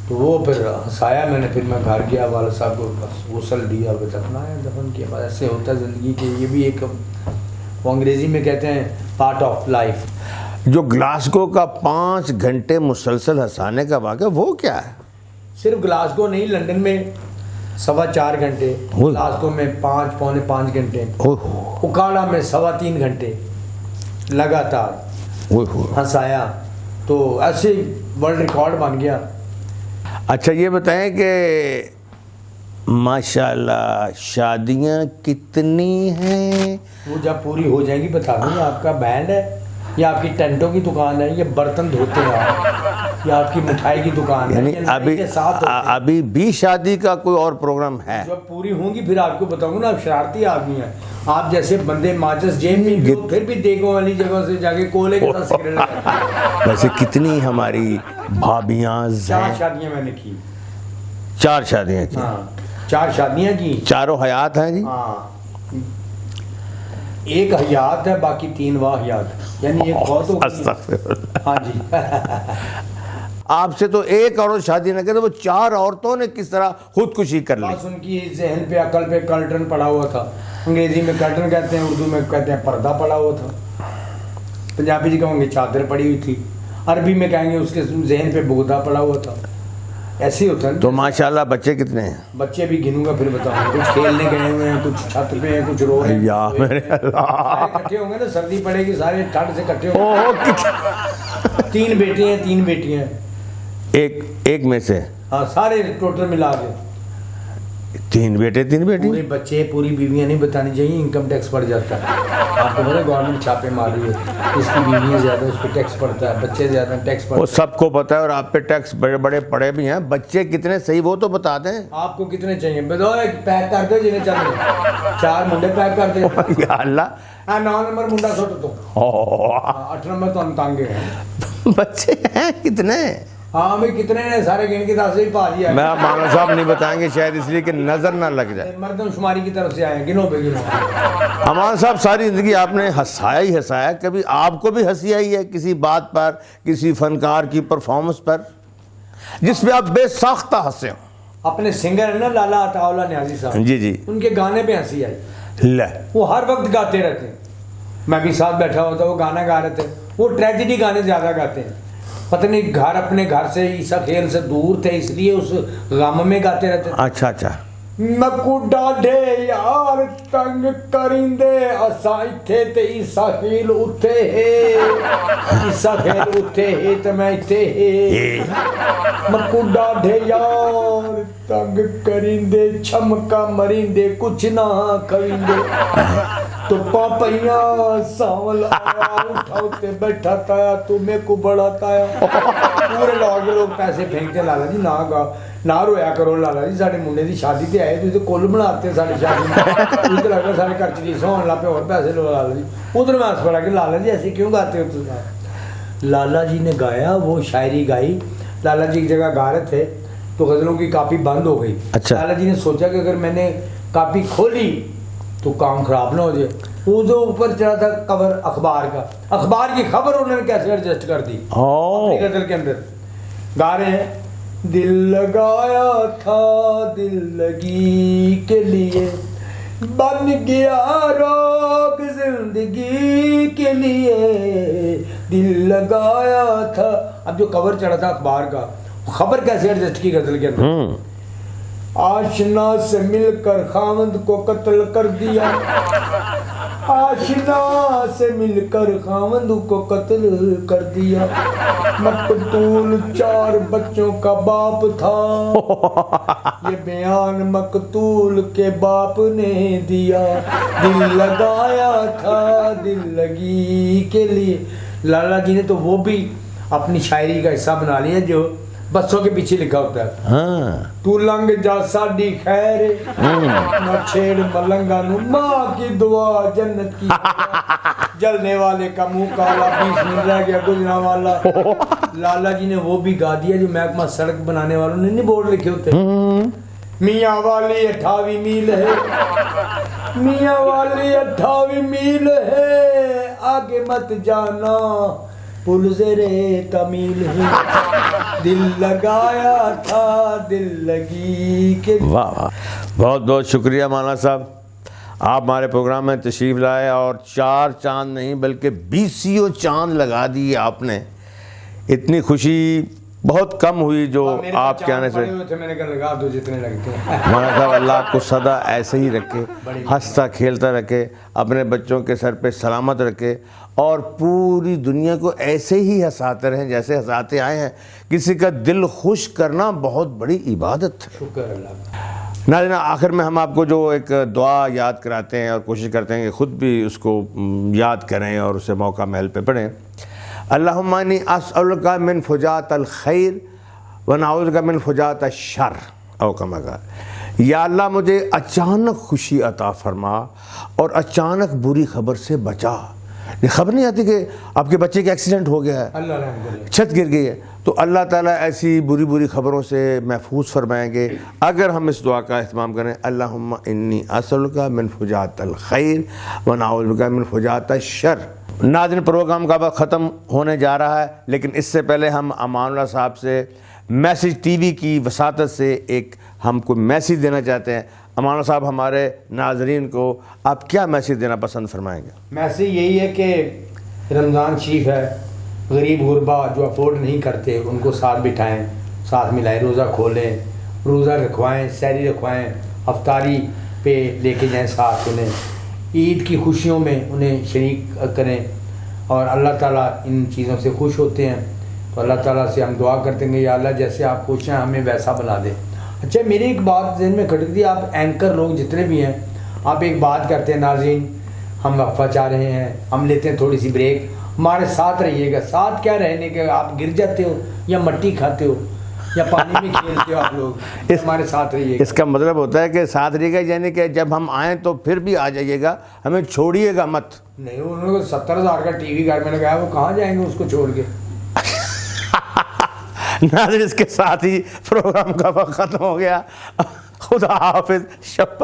B: تو وہ پھر ہنسایا میں نے. پھر میں گھر گیا، والد صاحب کو بس غسل دیا، دفنایا، دفن کیا. بس ایسے ہوتا ہے زندگی کے، یہ بھی ایک، وہ انگریزی میں کہتے ہیں پارٹ آف لائف.
A: جو گلاسگو کا 5 گھنٹے مسلسل ہنسانے کا واقعہ، وہ کیا ہے؟
B: صرف گلاسگو نہیں، لندن میں 4.25 گھنٹے، لاسٹوں میں 5 پونے 5 گھنٹے، اکاڑا میں 3.25 گھنٹے لگاتار ہنسایا، تو ایسے ورلڈ ریکارڈ بن گیا۔
A: اچھا یہ بتائیں کہ ماشاءاللہ شادیاں کتنی ہیں؟
B: وہ جب پوری ہو جائیں گی بتا دوں گا۔ آپ کا بینڈ ہے یا آپ کی ٹینٹوں کی دکان ہے یا برتن دھوتے ہیں آپ یا آپ کی مٹھائی کی دکان ہے،
A: یعنی
B: یا نئی کے ساتھ ہوتے ہیں؟
A: ابھی بھی شادی کا کوئی اور پروگرام ہے؟
B: جب پوری ہوں گی پھر آپ کو بتاؤں گا نا۔ آپ شرارتی آدمی ہیں، آپ جیسے بندے ماچس جیب میں بھی ہو، پھر بھی دیگوں والی جگہ سے جا کے کولے کے ساتھ سگریٹ لگاتے ہیں۔
A: ویسے کتنی ہماری بھابیاں
B: 4 شادیاں میں نے کی۔
A: 4 شادیاں کی؟
B: ہاں 4 شادیاں کی،
A: چاروں حیات ہیں جی؟
B: ہاں ایک حیات ہے، باقی 3 واحیات، یعنی ایک بہت ہو گئی۔
A: استغفر اللہ۔
B: ہاں جی
A: آپ سے تو ایک عورت شادی نہ کرے، وہ 4 عورتوں نے کس طرح خودکشی کر لی؟
B: بس ان کی ذہن پہ عقل پہ کرٹن پڑا ہوا تھا۔ انگریزی میں کرٹن کہتے ہیں، اردو میں کہتے ہیں پردہ پڑا ہوا تھا، پنجابی جی کہیں گے چادر پڑی ہوئی تھی، عربی میں کہیں گے اس کے ذہن پہ بغدہ پڑا ہوا تھا۔ ایسے ہی ہوتا ہے۔
A: تو ماشاءاللہ بچے کتنے ہیں؟
B: بچے بھی گنوں گا پھر بتاؤں گا، کچھ کھیلنے گئے ہوئے ہیں، کچھ چھت پہ ہیں، کچھ رو رہے ہیں۔
A: یا میرے اللہ،
B: اکٹھے ہوں گے نا، سردی پڑے گی سارے ٹھنڈ سے اکٹھے ہوں گے۔ 3 بیٹے ہیں 3 بیٹیاں،
A: ایک میں سے؟
B: ہاں سارے ٹوٹل ملا کے
A: 3 بیٹے 3 بیٹی؟
B: پورے بچے پوری بیویاں نہیں بتانی چاہیے، انکم ٹیکس پڑ جاتا ہے۔ آپ کو پتا ہے گورنمنٹ چھاپے مار رہی ہے، اس کی بیویاں زیادہ اس پہ ٹیکس پڑتا ہے، بچے زیادہ ٹیکس پڑتا ہے۔
A: وہ سب کو پتہ ہے، اور آپ پہ ٹیکس بڑے بڑے پڑے بھی ہیں۔ بچے کتنے صحیح وہ تو بتا دیں۔
B: آپ کو کتنے چاہیے بتاؤ، ایک پیک کر دو جنہیں چاہیے، 4 منڈے پیک کر دیں۔
A: یا اللہ،
B: 9 نمبر منڈا سوٹ تو 8 نمبر تو ہم تانگے ہیں۔
A: بچے ہیں کتنے؟
B: ہاں بھائی کتنے ہیں سارے گن کے 10 ہی پا دیا۔
A: میں مولانا صاحب نہیں بتائیں گے شاید اس لیے کہ نظر نہ لگ جائے۔
B: مردم شماری کی طرف سے آئے ہیں، گنو بے گنو۔
A: امان صاحب ساری زندگی آپ نے ہنسایا ہی ہنسایا، کبھی آپ کو بھی ہنسی آئی ہے کسی بات پر، کسی فنکار کی پرفارمنس پر جس پہ آپ بے ساختہ ہنسے ہوں؟
B: اپنے سنگر ہیں نا لالا عطا اللہ نیازی صاحب،
A: جی جی،
B: ان کے گانے پہ ہنسی آئی۔
A: لے
B: وہ ہر وقت گاتے رہتے ہیں، میں بھی ساتھ بیٹھا ہوتا وہ گانا گا رہے تھے۔ وہ ٹریجڈی گانے زیادہ گاتے ہیں، پتہ نہیں گھر اپنے گھر سے عیسیٰ کھیل سے دور تھے اس لیے اس غم میں گاتے رہتے تھے۔
A: اچھا اچھا۔
B: مکو ڈاڈے یار تنگ کریندے اساں ایتھے تے عیسیٰ کھیل اتھے ہے، عیسیٰ کھیل اتھے ہے تے میں ایتھے ہے۔ مکو ڈاڈے یار تنگ کریندے چھمکا مریندے کچھ نہ کریندے، تو پاپیاں سانول آیا اٹھاؤ تے بیٹھا تایا تو میں کو بڑا تایا۔ پورے لوگ پیسے پھینکتے، لالا جی نہ گا نہ رویا کرو، لالا جی ساڑے منڈے دی شادی تے آئے تو کل بناتے ہیں ساڑی شادی میں، تو لگتا ساڑے گھر چلیسا ہونے لا پہ اور پیسے لو لالا جی۔ ادھر میں ہنس پڑا کہ لالا جی ایسے کیوں گاتے ہو تو؟ لالا جی نے گایا، وہ شاعری گائی۔ لالا جی ایک جگہ گا رہے تھے تو غزلوں کی کاپی بند ہو گئی۔
A: اچھا۔
B: لالا جی نے سوچا کہ اگر میں نے کاپی کھولی تو کام خراب نہ ہو جائے۔ وہ جو اوپر چڑھا تھا کور اخبار کا، اخبار کی خبر انہوں نے کیسے ایڈجسٹ کر دی اپنی غزل کے اندر۔ گا رہے ہیں، دل لگایا تھا دل لگی کے لیے، بن گیا روگ زندگی کے لیے، دل لگایا تھا۔ اب جو کور چڑھا تھا اخبار کا، خبر کیسے ایڈجسٹ کی غزل کے اندر؟ آشنا سے مل کر خاوند کو قتل کر دیا، آشنا سے مل کر خاوند کو قتل کر دیا، مقتول 4 بچوں کا باپ تھا، یہ بیان مقتول کے باپ نے دیا، دل لگایا تھا دل لگی کے لیے۔ لالا جی نے تو وہ بھی اپنی شاعری کا حصہ بنا لیا جو بسوں کے پیچھے لکھا ہوتا ہے۔ تو لنگ جا ساڈی خیر نہ چھیڑ ملنگا نو، ماں کی دعا جنت کی، جلنے والے کا منہ کالا 20 منٹ رہ گیا گزرا والا۔ لالا جی نے وہ بھی گا دیا جو محکمہ سڑک بنانے والوں نے نہیں بورڈ لکھے ہوتے، میاں والی 28 میل ہے، میاں والی 28 میل ہے، آگے مت جانا پل زرے تمیل ہے، دل لگایا تھا دل لگی کے۔
A: واہ واہ، بہت بہت شکریہ مولانا صاحب، آپ ہمارے پروگرام میں تشریف لائے اور 4 چاند نہیں بلکہ 20 چاند لگا دیے آپ نے۔ اتنی خوشی بہت کم ہوئی جو
B: میرے
A: آپ کے
B: چاند
A: آنے سے.
B: پڑے ہوئے تھے، میں نے کہا لگا دو جتنے لگتے ہیں.
A: مولانا صاحب اللہ آپ کو سدا ایسے ہی رکھے, ہنستا کھیلتا رکھے, اپنے بچوں کے سر پہ سلامت رکھے, اور پوری دنیا کو ایسے ہی ہنساتے رہیں جیسے ہنساتے آئے ہیں. کسی کا دل خوش کرنا بہت بڑی عبادت ہے.
B: شکر اللہ کا.
A: ناظرین آخر میں ہم آپ کو جو ایک دعا یاد کراتے ہیں اور کوشش کرتے ہیں کہ خود بھی اس کو یاد کریں اور اسے موقع محل پہ پڑھیں. اللہم انی اسألک من فجاعت الخیر ونعوذ بک من فجاعت الشر او کما قال. یا اللہ مجھے اچانک خوشی عطا فرما اور اچانک بری خبر سے بچا. یہ خبر نہیں آتی کہ آپ کے بچے کا ایکسیڈنٹ ہو گیا ہے,
B: اللہ رحم کرے.
A: چھت گر گئی ہے, تو اللہ تعالیٰ ایسی بری بری خبروں سے محفوظ فرمائیں گے اگر ہم اس دعا کا اہتمام کریں. اللہم انی اسألک من فجاعت الخیر ونعوذ بک من فجاعت الشر. ناظرین پروگرام کا وقت ختم ہونے جا رہا ہے, لیکن اس سے پہلے ہم امان اللہ صاحب سے میسج ٹی وی کی وساطت سے ایک ہم کو میسج دینا چاہتے ہیں. امان اللہ صاحب ہمارے ناظرین کو آپ کیا میسج دینا پسند فرمائیں گے؟
B: میسج یہی ہے کہ رمضان شریف ہے, غریب غربا جو افورڈ نہیں کرتے ان کو ساتھ بٹھائیں, ساتھ ملائیں, روزہ کھولیں, روزہ رکھوائیں, سحری رکھوائیں, افطاری پہ لے کے جائیں ساتھ انہیں, عید کی خوشیوں میں انہیں شریک کریں, اور اللہ تعالیٰ ان چیزوں سے خوش ہوتے ہیں. تو اللہ تعالیٰ سے ہم دعا کرتے ہیں کہ یا اللہ جیسے آپ خوش ہیں ہمیں ویسا بنا دیں. اچھا میری ایک بات ذہن میں کھٹک دی, آپ اینکر لوگ جتنے بھی ہیں آپ ایک بات کرتے ہیں ناظرین, ہم وقفہ چاہ رہے ہیں, ہم لیتے ہیں تھوڑی سی بریک, ہمارے ساتھ رہیے گا. ساتھ کیا رہنے کے, آپ گر جاتے ہو یا مٹی کھاتے ہو یا پانی میں کھیلتے ہو آپ لوگ, ہمارے ساتھ رہیے گا.
A: اس کا مطلب ہوتا ہے کہ ساتھ رہیے گا یعنی کہ جب ہم آئیں تو پھر بھی آ جائیے گا, ہمیں چھوڑیے گا مت.
B: نہیں انہوں نے 70,000 کا ٹی وی گھر میں لگایا, وہ کہاں جائیں گے اس کو چھوڑ کے.
A: ناظرین اس کے ساتھ ہی پروگرام کا وقت ختم ہو گیا. خدا حافظ. شب